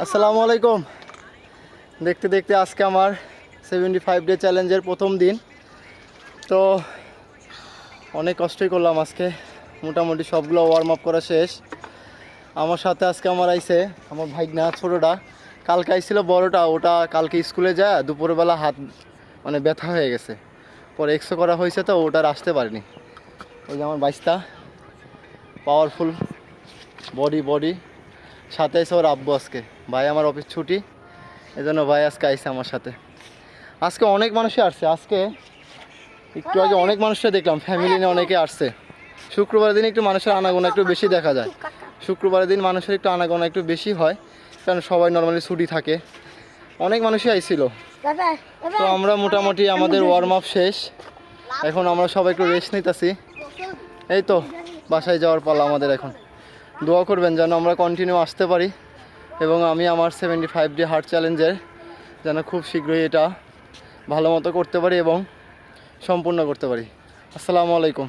আসসালামু আলাইকুম। দেখতে দেখতে আজকে আমার 75 ডে চ্যালেঞ্জের প্রথম দিন। তো অনেক কষ্টই করলাম আজকে, মোটামুটি সবগুলো ওয়ার্ম আপ করা শেষ। আমার সাথে আজকে আমার আইছে আমার ভাইগনা ছোটোটা, কালকে আইছিল বড়টা, ওটা কালকে স্কুলে যায় দুপুরবেলা হাত মানে ব্যথা হয়ে গেছে, পরে এক্সরে করা হয়েছে তো ওটার আসতে পারিনি। ওই যে আমার বাইশটা পাওয়ারফুল বডি সাথে আইসে ওর আব্বু। আজকে ভাই আমার অফিস ছুটি, এই জন্য ভাই আজকে আইসে আমার সাথে। আজকে অনেক মানুষই আসছে, আজকে একটু আগে অনেক মানুষরা দেখলাম, ফ্যামিলি নিয়ে অনেকে আসছে। শুক্রবার দিন একটু মানুষের আনাগোনা একটু বেশি দেখা যায়, শুক্রবারের দিন মানুষের একটু আনাগোনা একটু বেশি হয়, কারণ সবাই নর্মালি ছুটি থাকে। অনেক মানুষই আইছিল। তো আমরা মোটামুটি আমাদের ওয়ার্ম আপ শেষ, এখন আমরা সবাই একটু রেস্ট নিতেছি। এই তো বাসায় যাওয়ার পালা আমাদের এখন। দোয়া করবেন যেন আমরা কন্টিনিউ আসতে পারি এবং আমি আমার 75 ডে হার্ট চ্যালেঞ্জের যেন খুব শীঘ্রই এটা ভালো মতো করতে পারি এবং সম্পূর্ণ করতে পারি। আসসালামু আলাইকুম।